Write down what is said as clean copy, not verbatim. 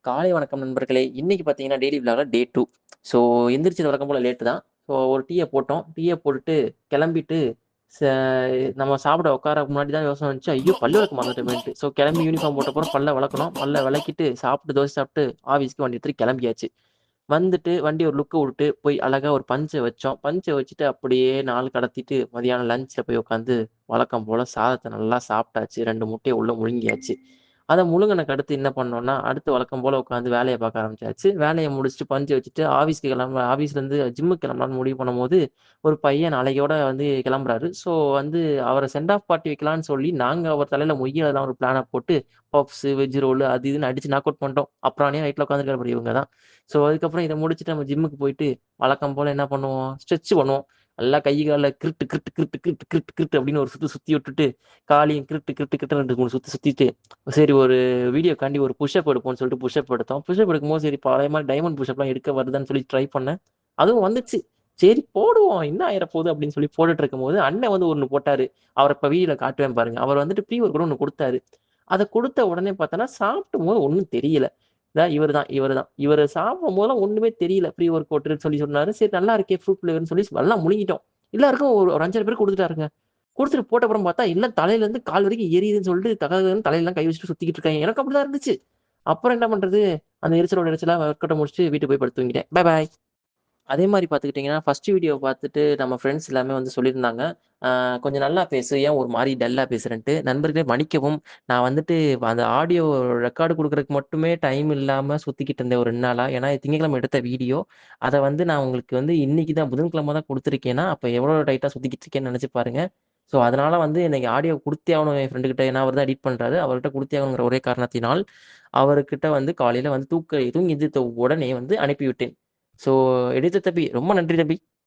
காலை வணக்கம் நண்பர்களே! இன்னைக்கு பார்த்தீங்கன்னா, டெய்லி விலாக்ல டே 2. ஸோ எந்திரிச்சது வழக்கம் போல லேட்டு தான். ஸோ ஒரு டீய போட்டோம். டீய போட்டுட்டு கிளம்பிட்டு, ச நம்ம சாப்பிட உட்காரக்கு முன்னாடி தான் யோசனை வந்துச்சு, ஐயோ! பல்லு விளக்க மறந்துட்டோமேன்ட்டு. ஸோ கிளம்பி யூனிஃபார்ம் போட்டப்புறம் பல்ல விளக்கணும். பல்ல விளக்கிட்டு, சாப்பிட்டு தோசை சாப்பிட்டு ஆஃபீஸ்க்கு வண்டி எடுத்துட்டு கிளம்பியாச்சு. வந்துட்டு வண்டிய ஒரு லுக்க வுட்டு போய் அழகா ஒரு பஞ்ச வச்சோம். பஞ்ச வச்சுட்டு அப்படியே நாள் கடத்திட்டு மதியானம் லஞ்ச்ல போய் உட்காந்து வழக்கம் போல சாதத்த நல்லா சாப்பிட்டாச்சு. 2 முட்டைய உள்ள முழுங்கியாச்சு. அத முழுங்குனதுக்கு அடுத்து என்ன பண்ணோம்னா, அடுத்து வழக்கம் போல உட்காந்து வேலைய பார்க்க ஆரம்பிச்சாச்சு. வேலைய முடிச்சுட்டு பஞ்ச் வச்சுட்டு ஆஃபீஸ்லேருந்து ஜிம்முக்கு கிளம்பலான்னு முடிவு பண்ணும்போது, ஒரு பையன் நாளையோட வந்து கிளம்புறாரு. ஸோ வந்து அவர செண்ட் ஆஃப் பார்ட்டி வைக்கலான்னு சொல்லி, நாங்க அவர் தலையில மொய் எழுதலாம்னு ஒரு பிளான போட்டு, பப்ஸு, வெஜ் ரோலு அது இதுன்னு அடிச்சு நாக் அவுட் பண்ணிட்டோம். அப்புறாணியா நைட்ல உட்காந்துருக்காரு பாரு இவங்க தான். ஸோ அதுக்கப்புறம் இத முடிச்சுட்டு நம்ம ஜிம்முக்கு போயிட்டு, வழக்கம் போல என்ன பண்ணுவோம், ஸ்ட்ரெட்ச் பண்ணுவோம். நல்லா கை கால கிருட்டு, கிருட்டு, கிருட்டு, கிருட்டு, கிருட்டு, கிருட்டு அப்படின்னு ஒரு சுத்து சுத்தி விட்டுட்டு, காலையும் கிருட்டு, கிருட்டு, கிருட்டுன்னு 2, 3 சுத்து சுத்திட்டு, சரி ஒரு வீடியோக்காண்டி ஒரு புஷ் அப் எடுப்போம்ன்னு சொல்லிட்டு புஷ் அப் எடுத்தோம். புஷ் அப் எடுக்கும்போது சரி பழைய மாரி டைமண்ட் புஷ் அப்லாம் எடுக்க வருதான்னு சொல்லி ட்ரை பண்ணேன். அதுவும் வந்துச்சு. சரி போடுவோம். என்ன ஆயிறப்போது அப்படின்னு சொல்லி போட்டுட்டு இருக்கும்போது, அண்ணன் வந்து ஒண்ணு போட்டாரு. அவர இப்ப வீடியோல காட்டுவேன் பாருங்க. அவர் வந்துட்டு ப்ரீ ஒர்க் அவுட் ஒண்ணு குடுத்தாரு. அத குடுத்த உடனே பார்த்தோன்னா, சாப்பிடும்போது ஒண்ணும் தெரியல. இவரு தான். இவரு சாப்பிடும்போதெல்லாம் ஒண்ணுமே தெரியல. ப்ரீ ஒர்க் அவுட்ன்னு சொல்லி சொன்னாரு. சரி நல்லா இருக்கே ஃப்ரூட் ஃப்ளேவர்ன்னு சொல்லி நல்லா முழுங்கிட்டோம். எல்லாருக்கும் ஒரு 5, 6 பேருக்கு குடுத்துட்டாருங்க. குடுத்துட்டு போட்ட அப்புறம் பார்த்தா, எல்லாம் தலையிலருந்து கால் வரைக்கும் எரியுதுன்னு சொல்லிட்டு தகதகன்னு தலையெல்லாம் கை வச்சுட்டு சுத்திக்கிட்டு இருக்காய்ங்க. எனக்கு அப்படிதான் இருந்துச்சு. அப்புறம் என்ன பண்றது? அந்த எரிச்சலோட எரிச்சலா ஒர்க் அவுட்ட முடிச்சுட்டு வீட்டுக்கு போய் படுத்து தூங்கிட்டேன். பாய் பாய். அதே மாரி பார்த்துக்கிட்டீங்கன்னா, ஃபர்ஸ்ட் வீடியோ பார்த்துட்டு நம்ம ஃப்ரெண்ட்ஸ் எல்லாமே வந்து சொல்லியிருந்தாங்க. கொஞ்சம் நல்லா பேசு. ஏன் ஒரு மாரி டல்லா பேசுறன்ட்டு. நண்பர்களே மன்னிக்கவும். நான் வந்துட்டு அந்த ஆடியோ ரெக்கார்ட் குடுக்குறதுக்கு மட்டுமே டைம் இல்லாம சுத்திக்கிட்டு இருந்தேன் ஒரு 2 நாளா. ஏன்னா திங்கட்கிழமை எடுத்த வீடியோ. அத வந்து நான் உங்களுக்கு வந்து இன்னைக்கு தான் புதன்கிழமை தான் குடுத்துருக்கேன்னா, அப்ப எவ்வளோ டைட்டா சுத்திக்கிட்டு இருக்கேன்னு நெனச்சு பாருங்க. ஸோ, அதனால வந்து இன்னைக்கு ஆடியோ குடுத்தே ஆகணும் என் ஃப்ரெண்டு கிட்ட. ஏன்னா அவர் தான் எடிட் பண்றாரு. அவர்ட்ட குடுத்தே ஆகணுங்கிற ஒரே காரணத்தினால், அவருகிட்ட வந்து காலையில வந்து தூங்கி எந்திரித்த உடனே வந்து அனுப்பிவிட்டேன். ஸோ, எடிட்டர் தம்பி ரொம்ப நன்றி தம்பி.